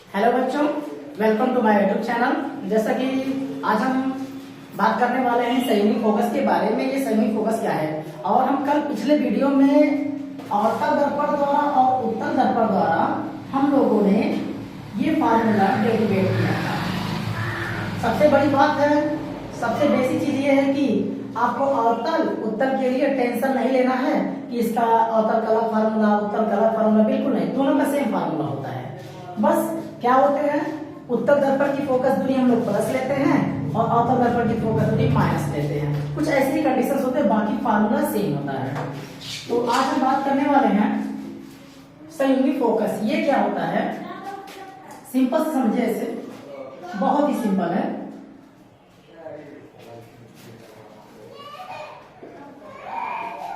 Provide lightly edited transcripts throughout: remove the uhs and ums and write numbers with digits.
Hello बच्चों, welcome to my YouTube channel. जैसा कि आज हम बात करने वाले हैं संयुगी फोकस के बारे में। ये संयुगी फोकस क्या है, और हम कल पिछले वीडियो में अवतल दर्पण द्वारा और उत्तल दर्पण द्वारा हम लोगों ने ये फार्मूला डेरिवेट किया था। सबसे बड़ी बात है, सबसे बेसिक चीज ये है कि आपको अवतल उत्तल के लिए टेंशन नहीं लेना है कि इसका अवतल का अलग फार्मूला, उत्तल का अलग फार्मूला। बिल्कुल नहीं, दोनों का सेम फार्मूला होता है। बस क्या होते हैं, उत्तल दर्पण की फोकस दूरी हम लोग प्लस लेते हैं और अवतल दर्पण की फोकस दूरी माइनस लेते हैं। कुछ ऐसी कंडीशंस होते हैं, बाकी फार्मूला सेम होता है। तो आज हम बात करने वाले हैं संयुगी फोकस। ये क्या होता है, सिंपल से समझे इसे, बहुत ही सिंपल है।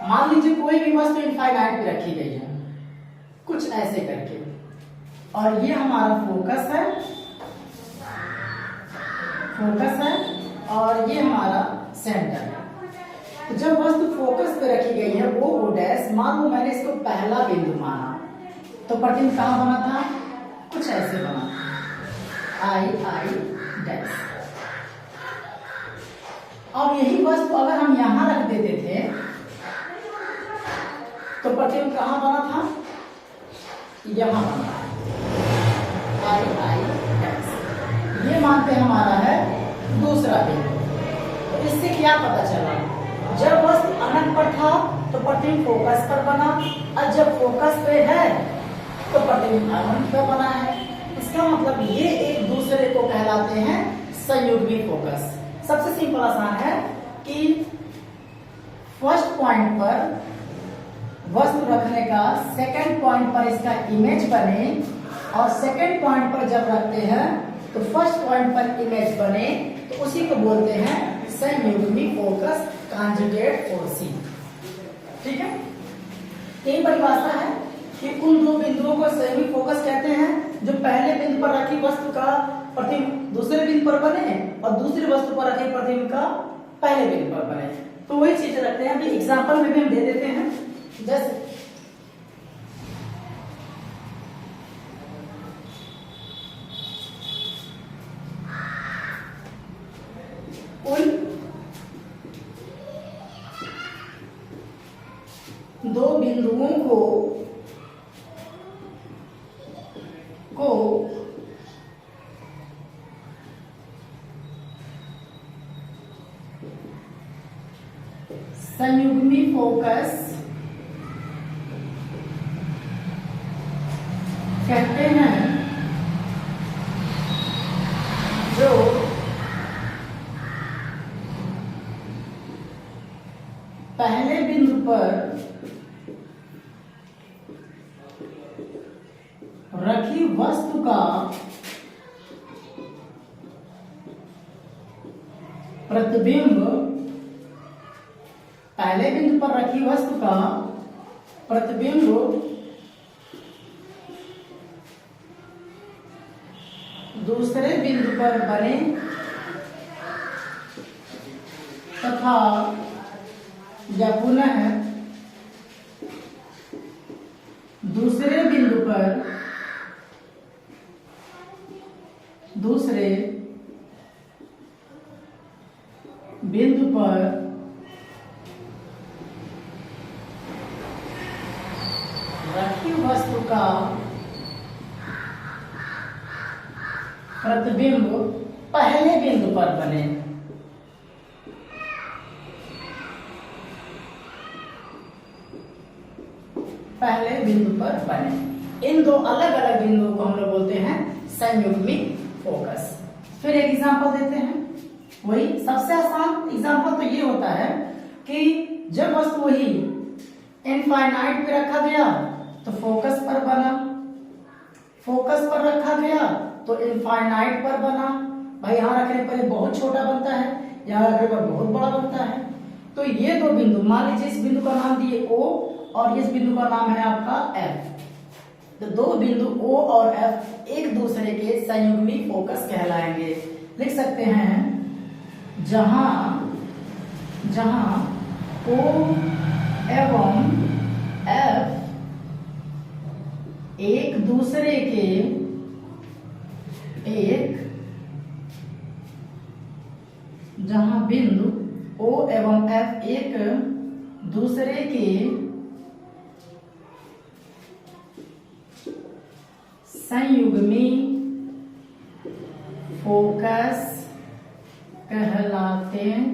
मान लीजिए कोई भी वस्तु इनफाइनाइट पे रखी गई है, कुछ ऐसे करके, और ये हमारा फोकस है, और ये हमारा सेंटर है। तो जब वस्तु फोकस पे रखी गई है, वो डैश, मान लो मैंने इसको पहला बिंदु माना, तो प्रतिबिंब कहां बना था, कुछ ऐसे बना था, आई डैश। अब यही वस्तु अगर हम यहां रख देते थे तो प्रतिबिंब कहां बना था, यहां बना था, आई डैश। ये मानते हैं हमारा है दूसरा बिंदु। तो इससे क्या पता चला, जब वस्तु अनंत पर था तो प्रतिबिंब फोकस पर बना, और जब फोकस पे है तो प्रतिबिंब अनंत पर बना है। इसका मतलब ये एक दूसरे को कहलाते हैं संयुग्मी फोकस। सबसे सिंपल आसान है कि फर्स्ट पॉइंट पर वस्तु रखने का सेकंड पॉइंट पर इसका इमेज बने, और सेकंड पॉइंट पर जब रखते हैं तो फर्स्ट पॉइंट पर इमेज बने, तो उसी को बोलते हैं संयुग्मी फोकस, कॉन्जुगेट फोर्सिंग। ठीक है, यही परिभाषा है कि उन दो बिंदुओं को संयुग्मी फोकस कहते हैं जो पहले बिंदु पर रखी वस्तु का प्रतिबिंब दूसरे बिंदु पर बने और दूसरी वस्तु पर रखे प्रतिबिंब का पहले बिंदु पर बने। तो वही चीज रखते हैं। अभी एग्जांपल में भी हम दे देते हैं, जैसे उन दो बिंदुओं को संयुग्मी फोकस कहते हैं, जो पहले बिंदु पर रखी वस्तु का प्रतिबिंब, पहले बिंदु पर रखी वस्तु का प्रतिबिंब दूसरे बिंदु पर बने तथा या पुनः दूसरे बिंदु पर रखी वस्तु का प्रतिबिंब पहले बिंदु पर बने। पहले बिंदु पर बने। इन दो अलग अलग बिंदुओं को हम लोग बोलते हैं संयुग्मी फोकस। फिर एक एग्जांपल देते हैं। वही सबसे आसान एग्जांपल तो ये होता है कि जब वस्तु वही इनफाइनाइट पे रखा गया तो फोकस पर बना, फोकस पर रखा गया तो इनफाइनाइट पर बना। भाई यहाँ रखने पर बहुत छोटा बनता है, यहाँ रखने पर बहुत बड़ा बनता है। तो ये दो बिंदु, मान लीजिए इस बिंदु का नाम दिए O और इस बिंदु का नाम है आपका F। तो दो बिंदु O और F एक दूसरे के संयुग्मी फोकस कहलाएंगे। लिख सकते हैं जहां O एवं F एक दूसरे के बिंदु O एवं F एक दूसरे के संयुग्मी फोकस कहलाते हैं।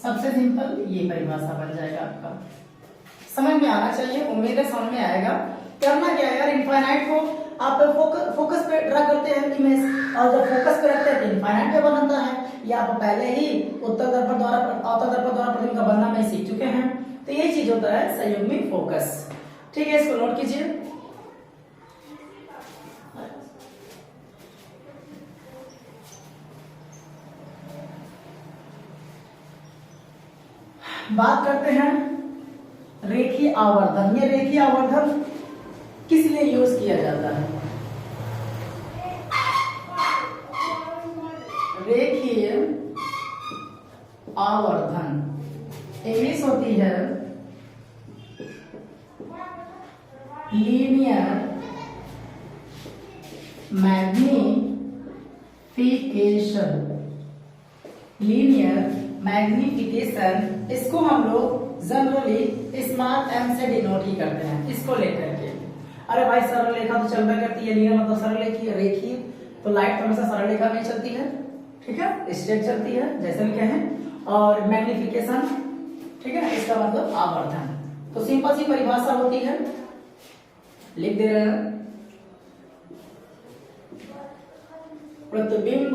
सबसे सिंपल ये परिभाषा बन जाएगा आपका, समझ में आना चाहिए, उम्मीद है समझ में आएगा। करना क्या है यार, इनफाइनाइट को आप फोकस पे ड्रा करते हैं इमेज, और जब फोकस पे रखते हैं तो इनफाइनाइट पे बनता है। ये आप पहले ही उत्तर दर्पण द्वारा प्रतिबिंब का बनना में सीख चुके हैं। तो ये चीज होता है संयुग्मी फोकस। ठीक है, इसको नोट कीजिए। बात करते हैं रेखीय आवर्धन। ये रेखीय आवर्धन किस लिए यूज किया जाता है? रेखीय आवर्धन इंग्लिश होती है लीनियर मैग्निफिकेशन। लीनियर मैग्निफिकेशन, इसको हम लोग जनरली स्मॉल m से डिनोट ही करते हैं, इसको लेकर के। अरे भाई सरल रेखा तो चलता करती है, लीनियर मतलब सरल रेखीय, तो लाइट तो हमेशा सरल रेखा में चलती है, ठीक है, स्ट्रेट चलती है जैसे भी कहें। और मैग्निफिकेशन, ठीक है, इसका मतलब आवर्धन। तो सिंपल सी परिभाषा होती है, लिख दे रहे हैं, प्रतिबिंब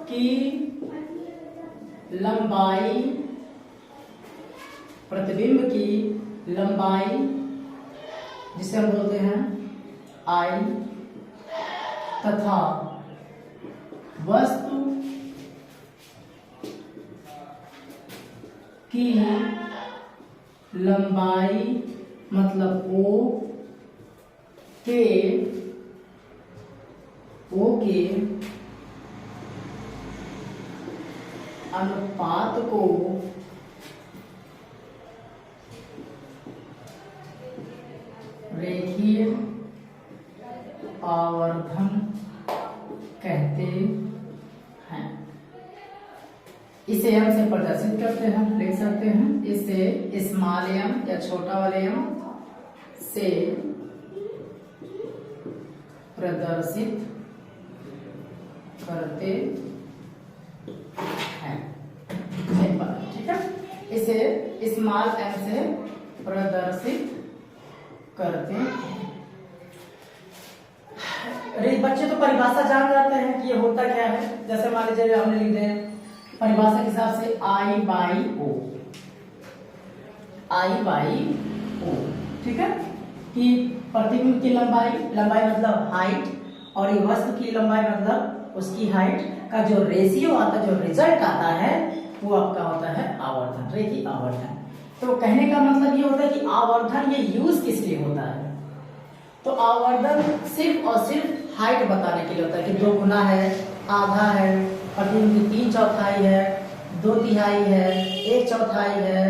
की लंबाई, प्रतिबिंब की लंबाई जिसे हम बोलते हैं I, तथा वस्तु की लंबाई मतलब O के अनुपात को रेखीय आवर्धन कहते हैं। इसे हम से प्रदर्शित करते हैं, लिख सकते हैं, इसे स्मॉल m या छोटा वाले m से प्रदर्शित करते हैं। ठीक है, इसे स्मॉल m से प्रदर्शित करते हैं। बच्चे तो परिभाषा जान जाते हैं कि ये होता क्या है। जैसे मान लीजिए हमने लिख दिया परिभाषा के हिसाब से I बाई O, ठीक है, कि प्रतिबिंब की लंबाई मतलब हाइट, और ये वस्तु की लंबाई मतलब उसकी हाइट का जो रेशियो आता है, जो रिजल्ट आता है, वो आपका होता है आवर्धन, रेखीय आवर्धन। तो कहने का मतलब ये होता है कि आवर्धन ये यूज किस लिए होता है? तो आवर्धन सिर्फ और सिर्फ हाइट बताने के लिए होता है कि 2 गुना है, आधा है, प्रतिबिंब की 3/4 है, 2/3 है, 1/4 है,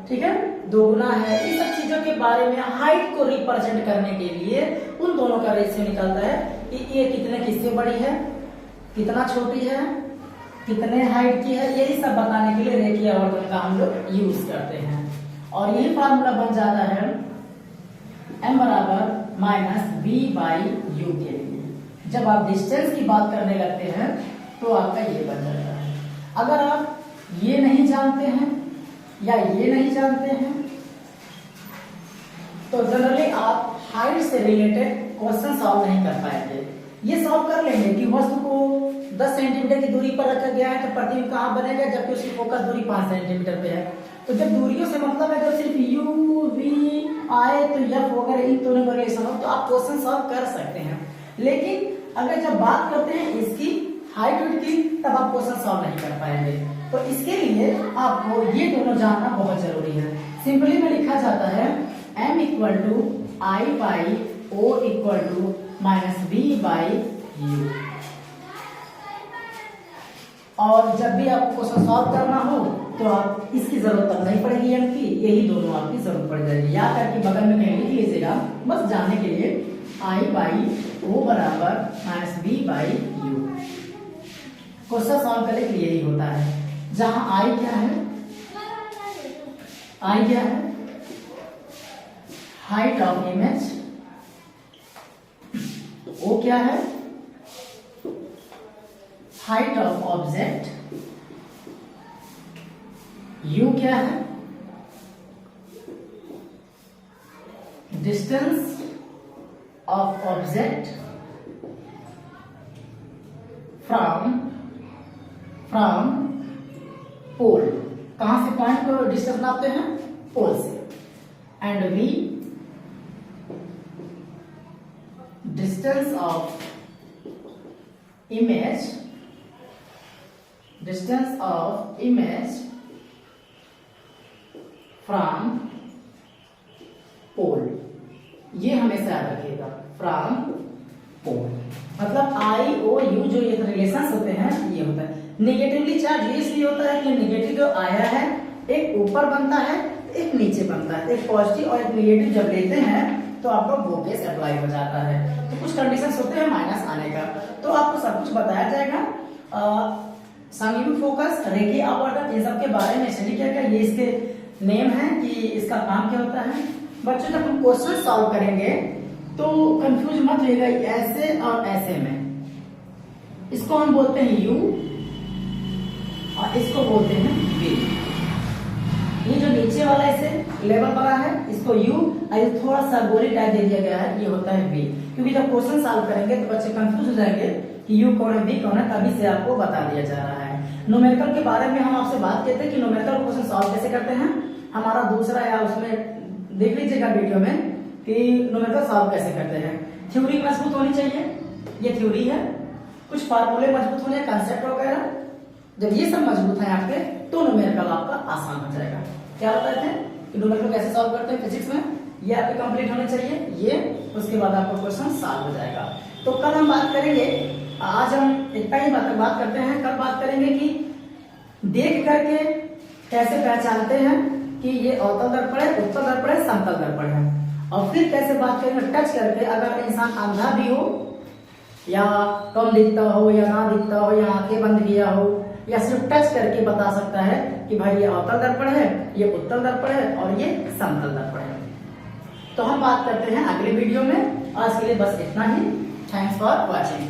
ठीक है, 2 गुना है। इन सब चीजों के बारे में हाइट को रिप्रेजेंट करने के लिए उन दोनों का रेशियो निकलता है कि ये कितने किससे बड़ी है, कितना छोटी है, कितने हाइट की है। यही सब बताने के लिए रेखीय आवर्धन का हम लोग यूज करते हैं। और यही फार्मूला बन जाता है m बराबर -v/u के लिए। जब आप डिस्टेंस की बात करने लगते हैं तो आपका ये बन जाता है। अगर आप ये नहीं जानते हैं या ये नहीं जानते हैं तो जनरली आप हाइट से रिलेटेड क्वेश्चन सॉल्व नहीं कर पाएंगे। ये सॉल्व कर लेंगे कि वस्तु को 10 सेंटीमीटर की दूरी पर रखा गया है तो प्रतिबिंब कहाँ बनेगा, जबकि उसकी फोकस दूरी 5 सेंटीमीटर पे है। तो जब दूरियों से मतलब है, जब सिर्फ u v आए तो f वगैरह इन दोनों का रिलेशन हो तो आप क्वेश्चन सॉल्व कर सकते हैं। लेकिन अगर जब बात करते हैं इसकी हाइट की, तब आप क्वेश्चन सॉल्व नहीं कर पाएंगे। तो इसके लिए आपको ये दोनों जानना बहुत जरूरी है। सिंपली में लिखा जाता है m = I/O = -v/u। और जब भी आपको क्वेश्चन सॉल्व करना हो तो आप इसकी जरूरत तब नहीं पड़ेगी m की, यही दोनों आपकी जरूरत पड़ जाएगी। या करके बगल में कहीं लिख लीजिएगा, बस जानने के लिए I/O = -v/u। क्वेश्चन सॉल्व करने के लिए यही होता है। जहां आई क्या है, आई क्या है, हाइट ऑफ इमेज, ओ क्या है, हाइट ऑफ ऑब्जेक्ट, यू क्या है, distance of object from pole, कहां से पॉइंट को डिस्टेंस नापते हैं, पोल से, and v distance of image, distance of image from pole, ये हमेशा याद रखिएगा, फ्रॉम पोल। मतलब आई ओ यू जो ये रिलेशंस होते हैं ये होता है। नेगेटिवली चार्ज ये इसलिए होता है कि नेगेटिव जो आया है एक ऊपर बनता है एक नीचे बनता है, एक पॉजिटिव और एक नेगेटिव जब लेते हैं तो आपका वो केस अप्लाई हो जाता है। तो कुछ कंडीशंस होते हैं माइनस आने का, तो आपको सब कुछ बताया जाएगा। संगीत फोकस, रेखी आवर्तन, इन सब के बारे में स्टडी किया गया। ये इसके नेम है कि इसका काम क्या होता है। बच्चों जब हम क्वेश्चन सॉल्व करेंगे तो कंफ्यूज मत होइएगा ऐसे और ऐसे में। इसको हम बोलते हैं यू और इसको बोलते हैं वी। ये जो नीचे वाला इसे लेवल वाला है इसको यू और थोड़ा सा गोली टाइप दे दिया गया है, ये होता है वी। क्योंकि जब क्वेश्चन सॉल्व करेंगे तो बच्चे कंफ्यूज हो जाएंगे कि यू कौन है वी कौन है, तभी से आपको बता दिया जा रहा है। न्यूमेरिकल के बारे में हम आपसे बात करते हैं कि न्यूमेरिकल क्वेश्चन सॉल्व कैसे करते हैं। हमारा दूसरा या उसमें देख लीजिएगा वीडियो में कि न्यूमेरिकल सॉल्व कैसे करते हैं। थ्योरी मजबूत होनी चाहिए, ये थ्योरी है। कुछ फार्मूले मजबूत होने, कंसेप्ट वगैरह, जब ये सब मजबूत है आपके तो न्यूमेरिकल आपका आसान हो जाएगा। क्या बताते हैं कि न्यूमेरिकल कैसे सॉल्व करते हैं फिजिक्स में, ये आपके कंप्लीट होने चाहिए। ये उसके बाद आपका क्वेश्चन सॉल्व हो जाएगा। तो कल हम बात करेंगे, आज हम इतना ही बात करते हैं। कल बात करेंगे कि देख करके कैसे पहचानते हैं कि ये अवतल दर्पण है, उत्तल दर्पण है, समतल दर्पण है। और फिर कैसे बात करेंगे टच करके, अगर इंसान अंधा भी हो या कम दिखता हो या ना दिखता हो या आंखें बंद किया हो या सिर्फ टच करके बता सकता है कि भाई ये अवतल दर्पण है, ये उत्तल दर्पण है और ये समतल दर्पण है। तो हम बात करते हैं अगले वीडियो में। आज के लिए बस इतना ही। Thanks for watching.